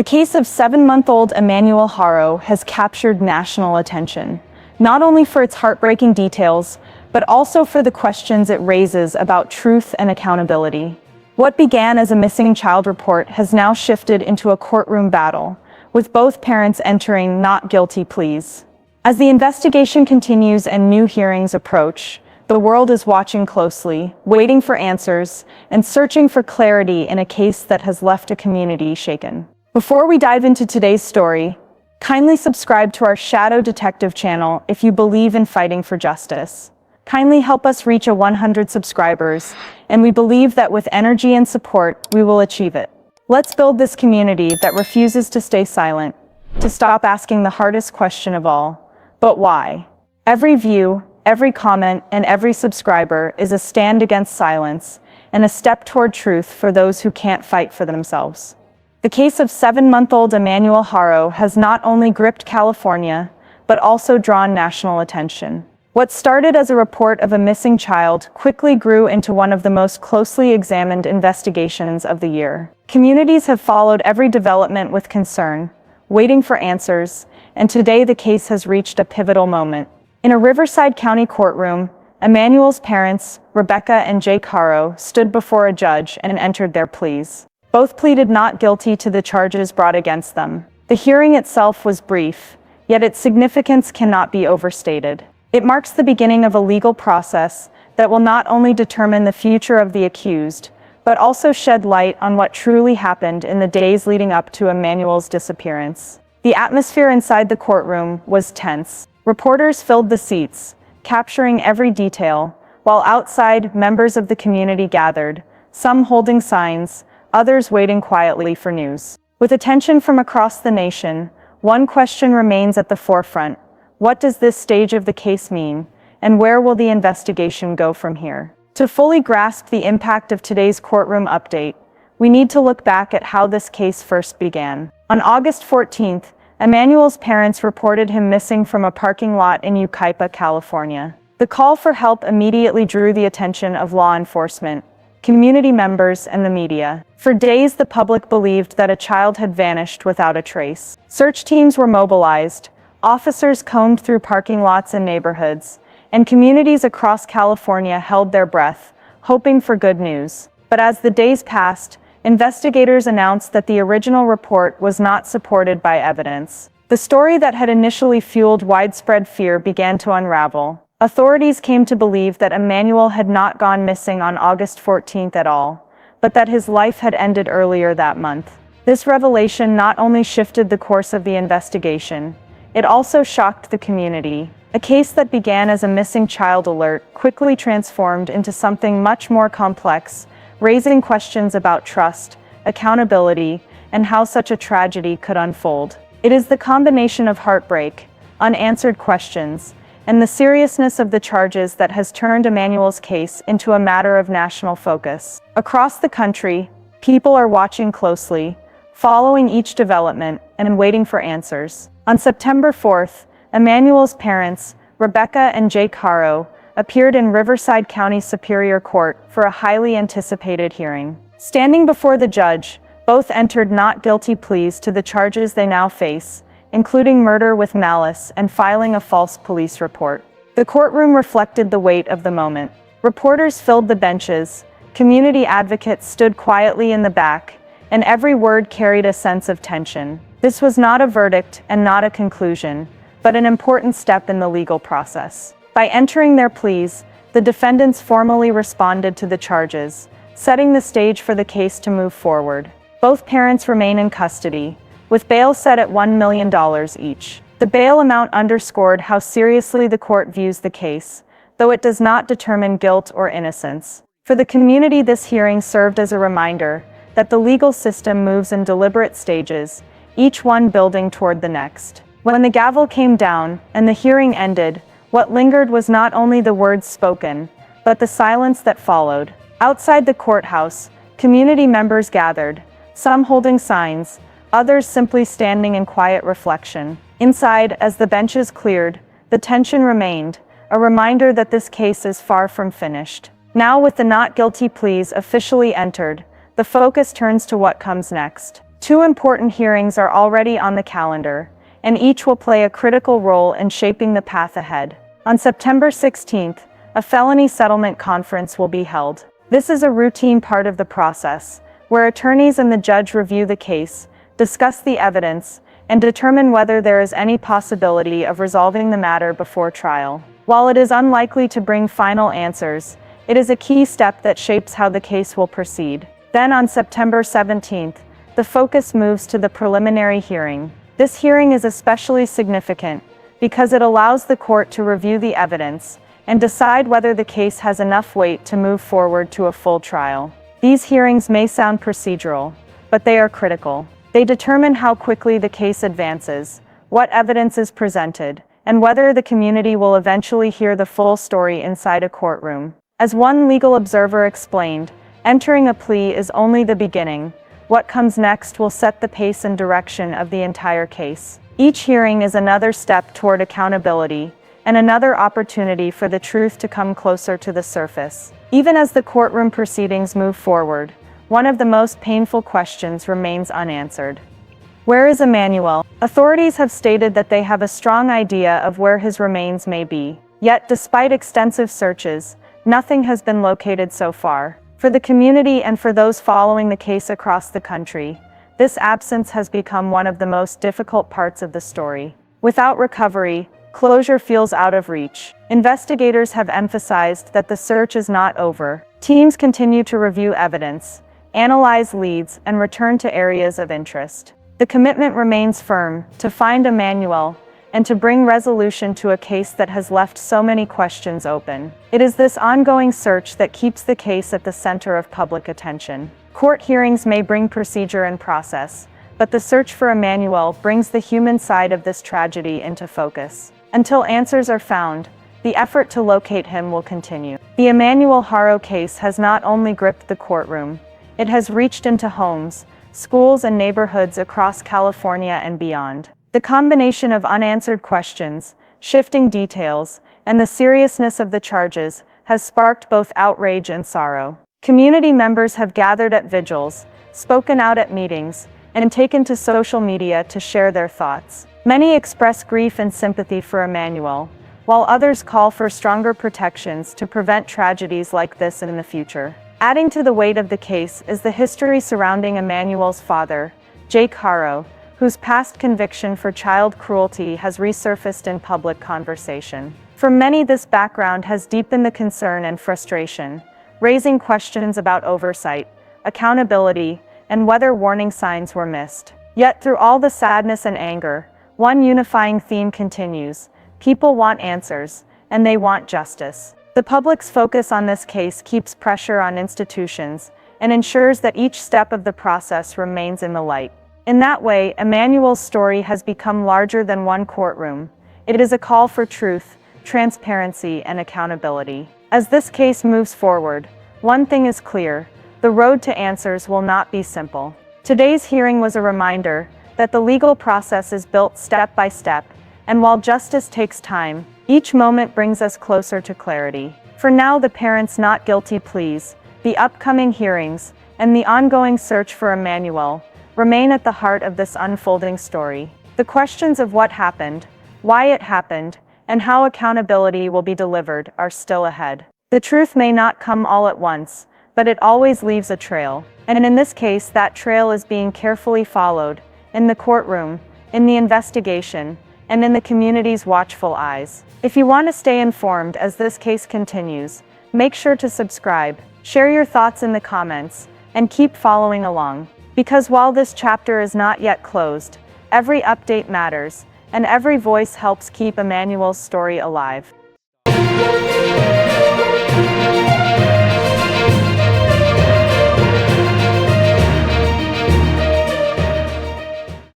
The case of 7-month-old Emmanuel Haro has captured national attention, not only for its heartbreaking details, but also for the questions it raises about truth and accountability. What began as a missing child report has now shifted into a courtroom battle, with both parents entering not guilty pleas. As the investigation continues and new hearings approach, the world is watching closely, waiting for answers, and searching for clarity in a case that has left a community shaken. Before we dive into today's story, kindly subscribe to our Shadow Detective channel if you believe in fighting for justice. Kindly help us reach 100 subscribers, and we believe that with energy and support, we will achieve it. Let's build this community that refuses to stay silent, to stop asking the hardest question of all, but why? Every view, every comment, and every subscriber is a stand against silence and a step toward truth for those who can't fight for themselves. The case of 7-month-old Emmanuel Haro has not only gripped California, but also drawn national attention. What started as a report of a missing child quickly grew into one of the most closely examined investigations of the year. Communities have followed every development with concern, waiting for answers, and today the case has reached a pivotal moment. In a Riverside County courtroom, Emmanuel's parents, Rebecca and Jake Haro, stood before a judge and entered their pleas. Both pleaded not guilty to the charges brought against them. The hearing itself was brief, yet its significance cannot be overstated. It marks the beginning of a legal process that will not only determine the future of the accused, but also shed light on what truly happened in the days leading up to Emmanuel's disappearance. The atmosphere inside the courtroom was tense. Reporters filled the seats, capturing every detail, while outside, members of the community gathered, some holding signs, others waiting quietly for news. With attention from across the nation, one question remains at the forefront. What does this stage of the case mean, and where will the investigation go from here? To fully grasp the impact of today's courtroom update, we need to look back at how this case first began. On August 14th, Emmanuel's parents reported him missing from a parking lot in Yucaipa, California. The call for help immediately drew the attention of law enforcement, community members, and the media. For days, the public believed that a child had vanished without a trace. Search teams were mobilized, officers combed through parking lots and neighborhoods, and communities across California held their breath, hoping for good news. But as the days passed, investigators announced that the original report was not supported by evidence. The story that had initially fueled widespread fear began to unravel. Authorities came to believe that Emmanuel had not gone missing on August 14th at all, but that his life had ended earlier that month. This revelation not only shifted the course of the investigation, it also shocked the community. A case that began as a missing child alert quickly transformed into something much more complex, raising questions about trust, accountability, and how such a tragedy could unfold. It is the combination of heartbreak, unanswered questions, and the seriousness of the charges that has turned Emmanuel's case into a matter of national focus. Across the country, people are watching closely, following each development, and waiting for answers. On September 4th, Emmanuel's parents, Rebecca and Jake Haro, appeared in Riverside County Superior Court for a highly anticipated hearing. Standing before the judge, both entered not guilty pleas to the charges they now face, including murder with malice and filing a false police report. The courtroom reflected the weight of the moment. Reporters filled the benches, community advocates stood quietly in the back, and every word carried a sense of tension. This was not a verdict and not a conclusion, but an important step in the legal process. By entering their pleas, the defendants formally responded to the charges, setting the stage for the case to move forward. Both parents remain in custody, with bail set at $1 million each. The bail amount underscored how seriously the court views the case, though it does not determine guilt or innocence. For the community, this hearing served as a reminder that the legal system moves in deliberate stages, each one building toward the next. When the gavel came down and the hearing ended, what lingered was not only the words spoken, but the silence that followed. Outside the courthouse, community members gathered, some holding signs, others simply standing in quiet reflection. Inside, as the benches cleared, the tension remained, a reminder that this case is far from finished. Now, with the not guilty pleas officially entered, the focus turns to what comes next. Two important hearings are already on the calendar, and each will play a critical role in shaping the path ahead. On September 16th, a felony settlement conference will be held. This is a routine part of the process, where attorneys and the judge review the case, discuss the evidence, and determine whether there is any possibility of resolving the matter before trial. While it is unlikely to bring final answers, it is a key step that shapes how the case will proceed. Then on September 17th, the focus moves to the preliminary hearing. This hearing is especially significant because it allows the court to review the evidence and decide whether the case has enough weight to move forward to a full trial. These hearings may sound procedural, but they are critical. They determine how quickly the case advances, what evidence is presented, and whether the community will eventually hear the full story inside a courtroom. As one legal observer explained, entering a plea is only the beginning. What comes next will set the pace and direction of the entire case. Each hearing is another step toward accountability, and another opportunity for the truth to come closer to the surface. Even as the courtroom proceedings move forward, one of the most painful questions remains unanswered. Where is Emmanuel? Authorities have stated that they have a strong idea of where his remains may be. Yet, despite extensive searches, nothing has been located so far. For the community and for those following the case across the country, this absence has become one of the most difficult parts of the story. Without recovery, closure feels out of reach. Investigators have emphasized that the search is not over. Teams continue to review evidence, analyze leads, and return to areas of interest. The commitment remains firm to find Emmanuel and to bring resolution to a case that has left so many questions open. It is this ongoing search that keeps the case at the center of public attention. Court hearings may bring procedure and process, but the search for Emmanuel brings the human side of this tragedy into focus. Until answers are found, the effort to locate him will continue. The Emmanuel Haro case has not only gripped the courtroom, it has reached into homes, schools, and neighborhoods across California and beyond. The combination of unanswered questions, shifting details, and the seriousness of the charges has sparked both outrage and sorrow. Community members have gathered at vigils, spoken out at meetings, and taken to social media to share their thoughts. Many express grief and sympathy for Emmanuel, while others call for stronger protections to prevent tragedies like this in the future. Adding to the weight of the case is the history surrounding Emmanuel's father, Jake Haro, whose past conviction for child cruelty has resurfaced in public conversation. For many, this background has deepened the concern and frustration, raising questions about oversight, accountability, and whether warning signs were missed. Yet through all the sadness and anger, one unifying theme continues: people want answers, and they want justice. The public's focus on this case keeps pressure on institutions and ensures that each step of the process remains in the light. In that way, Emmanuel's story has become larger than one courtroom. It is a call for truth, transparency, and accountability. As this case moves forward, one thing is clear: the road to answers will not be simple. Today's hearing was a reminder that the legal process is built step by step, and while justice takes time, each moment brings us closer to clarity. For now, the parents' not guilty pleas, the upcoming hearings, and the ongoing search for Emmanuel remain at the heart of this unfolding story. The questions of what happened, why it happened, and how accountability will be delivered are still ahead. The truth may not come all at once, but it always leaves a trail. And in this case, that trail is being carefully followed, in the courtroom, in the investigation, and in the community's watchful eyes. If you want to stay informed as this case continues, make sure to subscribe, share your thoughts in the comments, and keep following along. Because while this chapter is not yet closed, every update matters, and every voice helps keep Emmanuel's story alive.